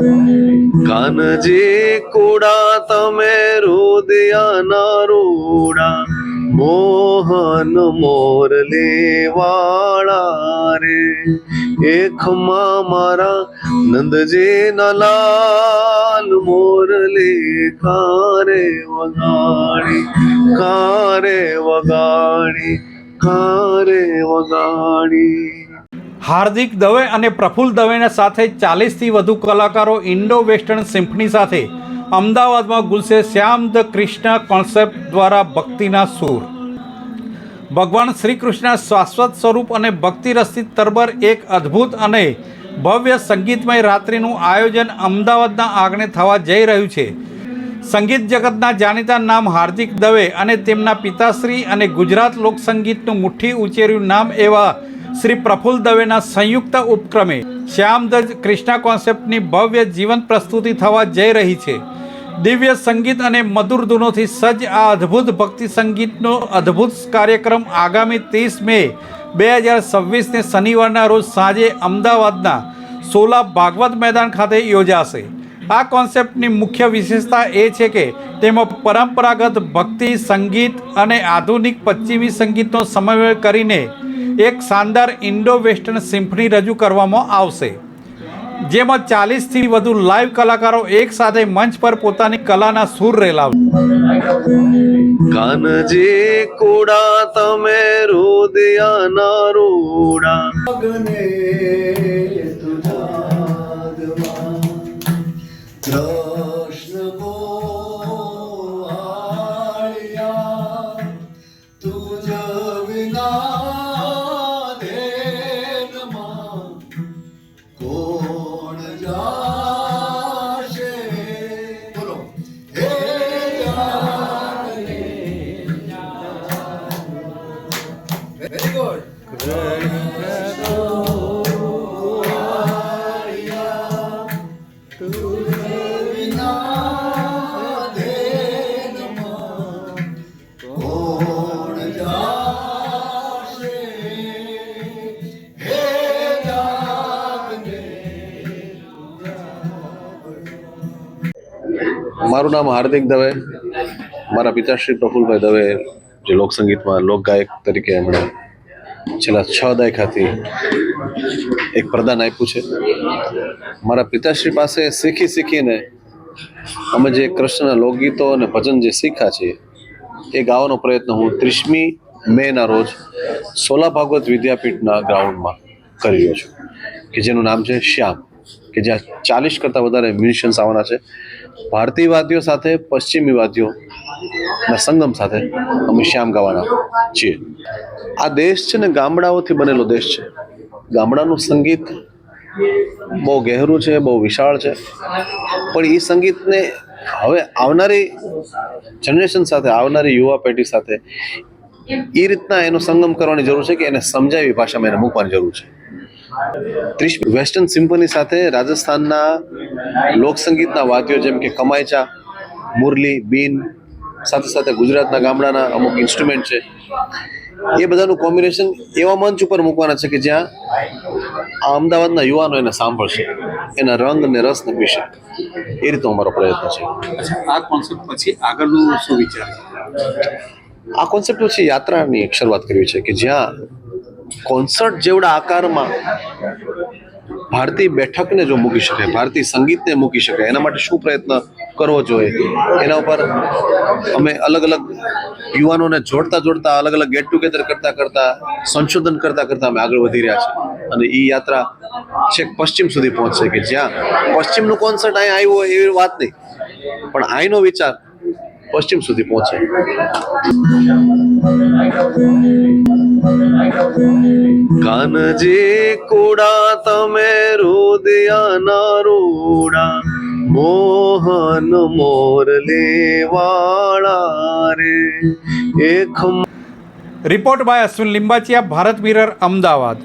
કાનજી કુડા તમે રુદિયાના રૂડા, મોહન મોરલી વાળા રે, એકમાં મારા નંદજી ના લાલ મોરલી કારે વગાડી, કારે વગાડી, કારે વગાડી। હાર્દિક દવે અને પ્રફુલ્લ દવેના સાથે 40થી વધુ કલાકારો ઇન્ડો વેસ્ટર્ન સિમ્ફની સાથે અમદાવાદમાં ગુલશે શ્યામ ધ કૃષ્ણ કોન્સેપ્ટ દ્વારા ભક્તિના સૂર। ભગવાન શ્રી કૃષ્ણના શાશ્વત સ્વરૂપ અને ભક્તિ રસથી તરબર એક અદ્ભુત અને ભવ્ય સંગીતમય રાત્રિનું આયોજન અમદાવાદના આંગણે થવા જઈ રહ્યું છે। સંગીત જગતના જાણીતા નામ હાર્દિક દવે અને તેમના પિતાશ્રી અને ગુજરાત લોકસંગીતનું મુઠ્ઠી ઉચેર્યું નામ એવા શ્રી પ્રફુલ્લ દવેના સંયુક્ત ઉપક્રમે શ્યામ ધ કૃષ્ણા કોન્સેપ્ટની ભવ્ય જીવંત પ્રસ્તુતિ થવા જઈ રહી છે। દિવ્ય સંગીત અને મધુર ધૂનોથી સજ્જ આ અદ્ભુત ભક્તિ સંગીતનો અદ્ભુત કાર્યક્રમ આગામી 30 મે 2026ને શનિવારના રોજ સાંજે અમદાવાદના સોલા ભાગવત મેદાન ખાતે યોજાશે। આ કોન્સેપ્ટની મુખ્ય વિશેષતા એ છે કે તેમાં પરંપરાગત ભક્તિ સંગીત અને આધુનિક પશ્ચિમી સંગીતનો સમન્વય કરીને એક શાનદાર ઇન્ડો વેસ્ટર્ન સિમ્ફની રજૂ કરવામાં આવશે, જેમાં 40થી વધુ લાઈવ કલાકારો એક સાથે મંચ પર પોતાની કલાના સૂર રેલાવશે। કાનજી કુડા તમે રુદિયાના રૂડા, કૃષ્ણ ગોવાળિયા તુજ વિના દેનમાં કોણ જાશે, બોલો હે વેરી ગુડ। મારું નામ હાર્દિક દવે, મારા પિતાશ્રી પ્રફુલ્લભાઈ દવે જે લોકસંગીતમાં લોકગાયક તરીકે એમણે છેલ્લા 6 દાયકાથી એક પ્રદાન આપ્યું છે। મારા પિતાશ્રી પાસે શીખીને અમે જે કૃષ્ણના લોકગીતો અને ભજન જે શીખ્યા છે એ ગાવાનો પ્રયત્ન હું 30મી મેના રોજ સોલા ભાગવત વિદ્યાપીઠના ગ્રાઉન્ડમાં કરી રહ્યો છું, કે જેનું નામ છે શ્યામ, કે જ્યાં 40 કરતાં વધારે મ્યુઝિશિયન્સ આવવાના છે। ભારતીય વાદ્યો સાથે પશ્ચિમી વાદ્યોના સંગમ સાથે અમે શ્યામ ગાવાના છીએ। આ દેશ છે ને ગામડાઓથી બનેલો દેશ છે। ગામડાનું સંગીત બહુ ગહેરું છે, બહુ વિશાળ છે, પણ એ સંગીતને હવે આવનારી જનરેશન સાથે, આવનારી યુવા પેઢી સાથે એ રીતના એનો સંગમ કરવાની જરૂર છે કે એને સમજાવી ભાષામાં એને મૂકવાની જરૂર છે। 30 વેસ્ટર્ન સિમ્ફની સાથે રાજસ્થાનના લોકસંગીતના વાદ્યો જેમ કે કમાયચા, મુરલી, બીન, સાથે સાથે ગુજરાતના ગામડાના અમુક ઇન્સ્ટ્રુમેન્ટ છે, એ બધાનું કોમ્બિનેશન એવા મંચ ઉપર મૂકવાના છે કે જ્યાં આ અમદાવાદના યુવાનો એને સાંભળશે, એના રંગ અને રસને પીશે। એ રીતનો અમારો પ્રયત્ન છે। આ કોન્સેપ્ટ પછી આગળનું શું વિચાર છે? આ કોન્સેપ્ટ પછી યાત્રાની એક શરૂઆત કરવી છે કે જ્યાં કોન્સર્ટ જેવડા આકારમાં ભારતીય બેઠકને જો મૂકી શકે, ભારતીય સંગીતને મૂકી શકે, એના માટે શું પ્રયત્ન કરવો જોઈએ એના ઉપર અમે અલગ અલગ યુવાનોને જોડતા અલગ અલગ ગેટ ટુગેધર કરતા સંશોધન કરતા અમે આગળ વધી રહ્યા છે। અને એ યાત્રા છેક પશ્ચિમ સુધી પહોંચશે કે જ્યાં પશ્ચિમનું કોન્સર્ટ અહીંયા આવ્યું હોય એવી વાત નહીં, પણ અહીંનો વિચાર પશ્ચિમ સુધી પહોંચે। કાનજી કુડા તમે રુદિયાના રૂડા, મોહન મોરલી વાળા રે, એક। Report by Ashwin Limbachiya, Bharat Mirror, Ahmedabad.